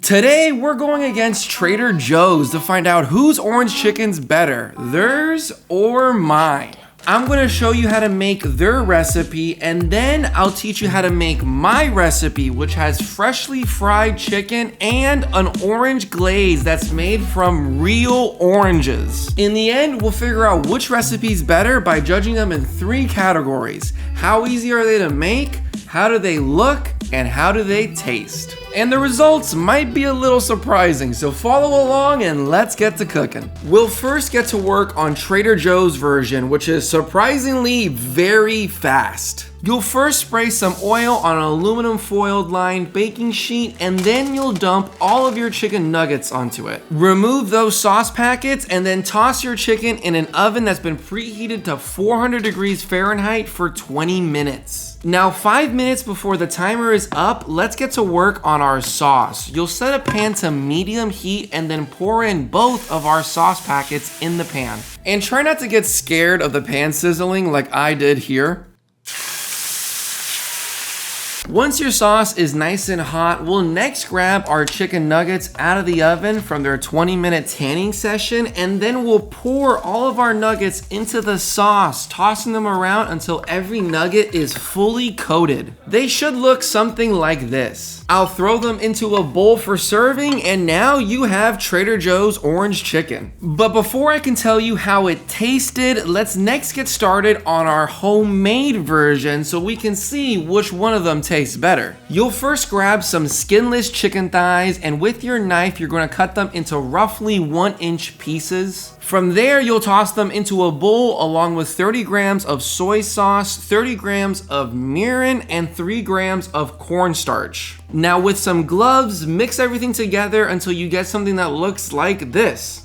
Today, we're going against Trader Joe's to find out whose orange chicken's better, theirs or mine. I'm going to show you how to make their recipe, and then I'll teach you how to make my recipe, which has freshly fried chicken and an orange glaze that's made from real oranges. In the end, we'll figure out which recipe's better by judging them in 3 categories. How easy are they to make? How do they look? And how do they taste? And the results might be a little surprising, so follow along and let's get to cooking. We'll first get to work on Trader Joe's version, which is surprisingly very fast. You'll first spray some oil on an aluminum foiled lined baking sheet, and then you'll dump all of your chicken nuggets onto it. Remove those sauce packets and then toss your chicken in an oven that's been preheated to 400 degrees Fahrenheit for 20 minutes. Now 5 minutes before the timer is up, let's get to work on our sauce. You'll set a pan to medium heat and then pour in both of our sauce packets in the pan. And try not to get scared of the pan sizzling like I did here. Once your sauce is nice and hot, we'll next grab our chicken nuggets out of the oven from their 20-minute tanning session, and then we'll pour all of our nuggets into the sauce, tossing them around until every nugget is fully coated. They should look something like this. I'll throw them into a bowl for serving, and now you have Trader Joe's orange chicken. But before I can tell you how it tasted, let's next get started on our homemade version so we can see which one of them tastes better. You'll first grab some skinless chicken thighs, and with your knife you're going to cut them into roughly 1-inch pieces. From there, you'll toss them into a bowl along with 30 grams of soy sauce, 30 grams of mirin, and 3 grams of cornstarch. Now with some gloves, mix everything together until you get something that looks like this.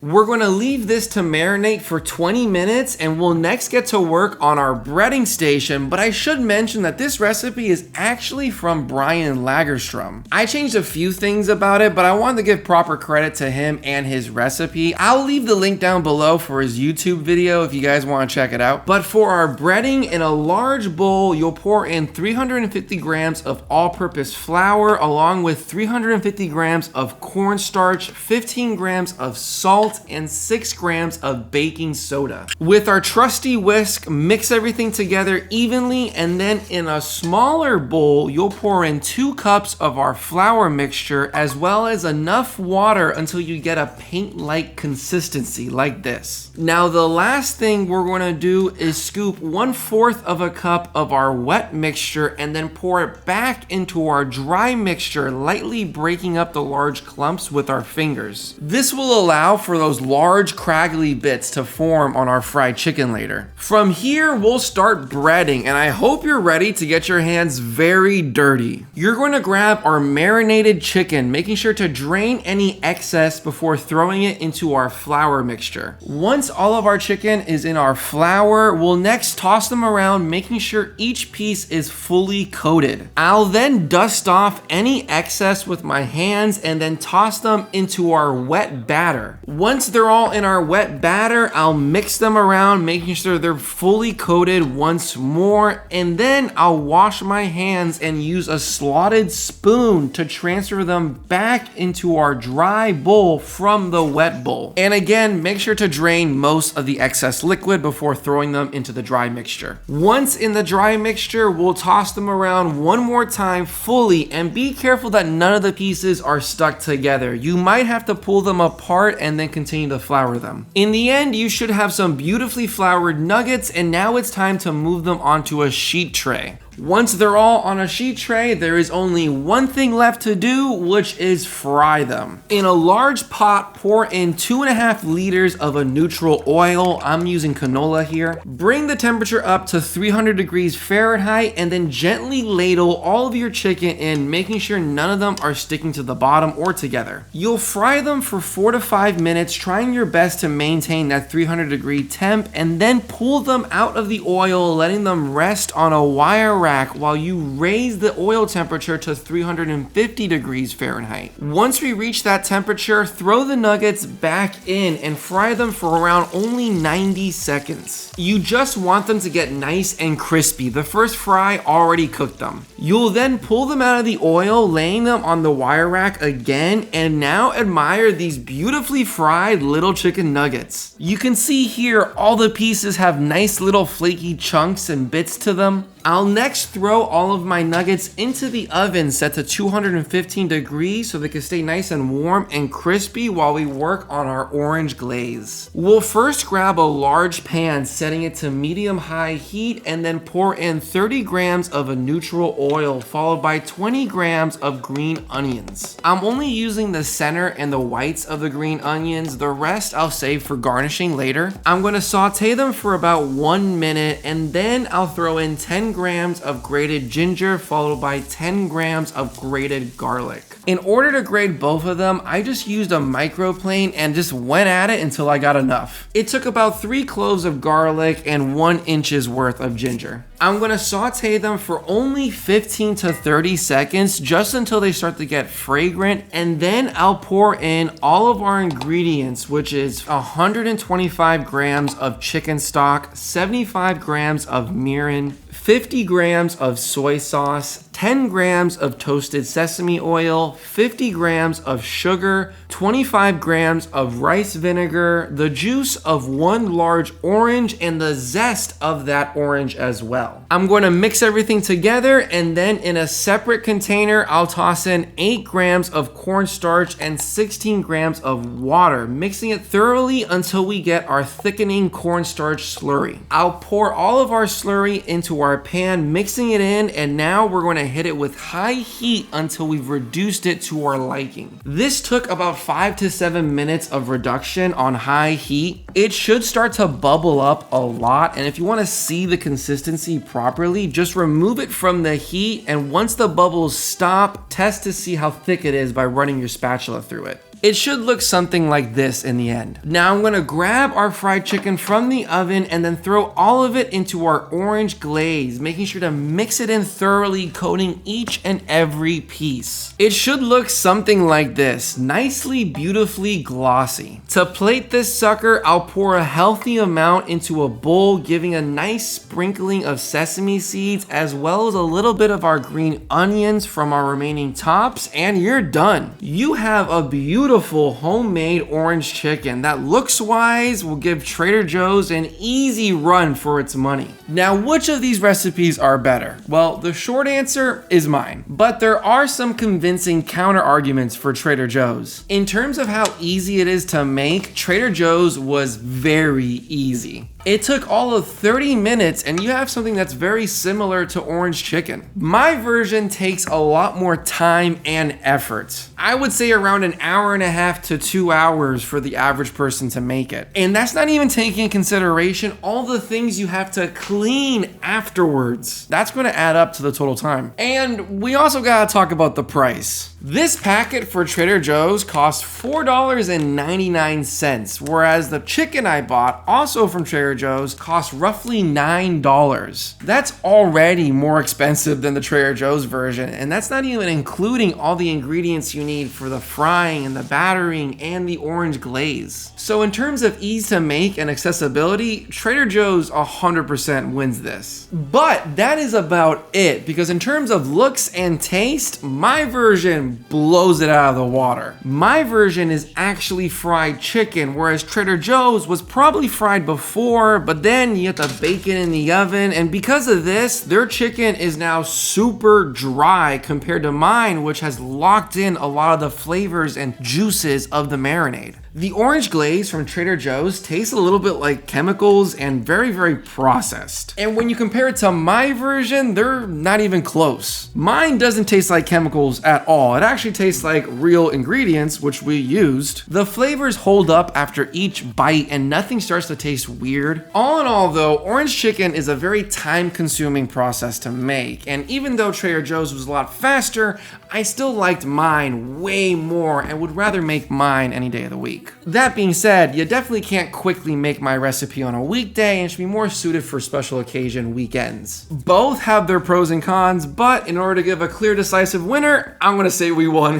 We're going to leave this to marinate for 20 minutes, and we'll next get to work on our breading station, but I should mention that this recipe is actually from Brian Lagerstrom. I changed a few things about it, but I wanted to give proper credit to him and his recipe. I'll leave the link down below for his YouTube video if you guys want to check it out. But for our breading, in a large bowl, you'll pour in 350 grams of all-purpose flour along with 350 grams of cornstarch, 15 grams of salt, and 6 grams of baking soda. With our trusty whisk, mix everything together evenly, and then in a smaller bowl, you'll pour in 2 cups of our flour mixture as well as enough water until you get a paint-like consistency like this. Now the last thing we're going to do is scoop 1/4 of a cup of our wet mixture and then pour it back into our dry mixture, lightly breaking up the large clumps with our fingers. This will allow for those large craggly bits to form on our fried chicken later. From here, we'll start breading, and I hope you're ready to get your hands very dirty. You're going to grab our marinated chicken, making sure to drain any excess before throwing it into our flour mixture. Once all of our chicken is in our flour, we'll next toss them around, making sure each piece is fully coated. I'll then dust off any excess with my hands and then toss them into our wet batter. Once they're all in our wet batter, I'll mix them around, making sure they're fully coated once more, and then I'll wash my hands and use a slotted spoon to transfer them back into our dry bowl from the wet bowl. And again, make sure to drain most of the excess liquid before throwing them into the dry mixture. Once in the dry mixture, we'll toss them around one more time fully, and be careful that none of the pieces are stuck together. You might have to pull them apart and then continue to flour them. In the end, you should have some beautifully floured nuggets, and now it's time to move them onto a sheet tray. Once they're all on a sheet tray, there is only one thing left to do, which is fry them. In a large pot, pour in 2.5 liters of a neutral oil. I'm using canola here. Bring the temperature up to 300 degrees Fahrenheit, and then gently ladle all of your chicken in, making sure none of them are sticking to the bottom or together. You'll fry them for 4 to 5 minutes, trying your best to maintain that 300 degree temp, and then pull them out of the oil, letting them rest on a wire rack rack while you raise the oil temperature to 350 degrees Fahrenheit. Once we reach that temperature, throw the nuggets back in and fry them for around only 90 seconds. You just want them to get nice and crispy. The first fry already cooked them. You'll then pull them out of the oil, laying them on the wire rack again, and now admire these beautifully fried little chicken nuggets. You can see here all the pieces have nice little flaky chunks and bits to them. I'll next throw all of my nuggets into the oven set to 215 degrees so they can stay nice and warm and crispy while we work on our orange glaze. We'll first grab a large pan, setting it to medium-high heat, and then pour in 30 grams of a neutral oil, followed by 20 grams of green onions. I'm only using the center and the whites of the green onions. The rest I'll save for garnishing later. I'm going to saute them for about 1 minute, and then I'll throw in 10 grams of grated ginger, followed by 10 grams of grated garlic. In order to grate both of them, I just used a microplane and just went at it until I got enough. It took about 3 cloves of garlic and 1 inch's worth of ginger. I'm going to saute them for only 15 to 30 seconds, just until they start to get fragrant, and then I'll pour in all of our ingredients, which is 125 grams of chicken stock, 75 grams of mirin, 50 grams of soy sauce, 10 grams of toasted sesame oil, 50 grams of sugar, 25 grams of rice vinegar, the juice of 1 large orange, and the zest of that orange as well. I'm going to mix everything together, and then in a separate container, I'll toss in 8 grams of cornstarch and 16 grams of water, mixing it thoroughly until we get our thickening cornstarch slurry. I'll pour all of our slurry into our pan, mixing it in, and now we're going to hit it with high heat until we've reduced it to our liking. This took about 5 to 7 minutes of reduction on high heat. It should start to bubble up a lot, and if you want to see the consistency properly, just remove it from the heat, and once the bubbles stop, test to see how thick it is by running your spatula through it. It should look something like this in the end. Now I'm gonna grab our fried chicken from the oven and then throw all of it into our orange glaze, making sure to mix it in thoroughly, coating each and every piece. It should look something like this, nicely, beautifully glossy. To plate this sucker, I'll pour a healthy amount into a bowl, giving a nice sprinkling of sesame seeds, as well as a little bit of our green onions from our remaining tops, and you're done. You have a beautiful homemade orange chicken that looks-wise will give Trader Joe's an easy run for its money. Now, which of these recipes are better? Well, the short answer is mine, but there are some convincing counter arguments for Trader Joe's. In terms of how easy it is to make, Trader Joe's was very easy. It took all of 30 minutes and you have something that's very similar to orange chicken. My version takes a lot more time and effort. I would say around an hour and a half to 2 hours for the average person to make it. And that's not even taking into consideration all the things you have to clean afterwards. That's going to add up to the total time. And we also got to talk about the price. This packet for Trader Joe's cost $4.99, whereas the chicken I bought, also from Trader Joe's, cost roughly $9. That's already more expensive than the Trader Joe's version, and that's not even including all the ingredients you need for the frying and the battering and the orange glaze. So in terms of ease to make and accessibility, Trader Joe's 100% wins this. But that is about it, because in terms of looks and taste, my version blows it out of the water. My version is actually fried chicken, whereas Trader Joe's was probably fried before, but then you have to bake it in the oven, and because of this, their chicken is now super dry compared to mine, which has locked in a lot of the flavors and juices of the marinade. The orange glaze from Trader Joe's tastes a little bit like chemicals and very, very processed. And when you compare it to my version, they're not even close. Mine doesn't taste like chemicals at all. It actually tastes like real ingredients, which we used. The flavors hold up after each bite and nothing starts to taste weird. All in all though, orange chicken is a very time-consuming process to make, and even though Trader Joe's was a lot faster, I still liked mine way more and would rather make mine any day of the week. That being said, you definitely can't quickly make my recipe on a weekday, and it should be more suited for special occasion weekends. Both have their pros and cons, but in order to give a clear decisive winner, I'm gonna say we won.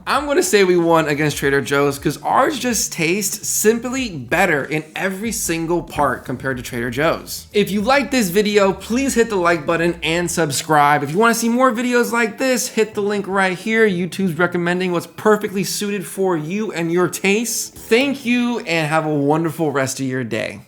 I'm gonna say we won against Trader Joe's because ours just tastes simply better in every single part compared to Trader Joe's. If you liked this video, please hit the like button and subscribe. If you wanna see more videos like this, hit the link right here. YouTube's recommending what's perfectly suited for you and your tastes. Thank you and have a wonderful rest of your day.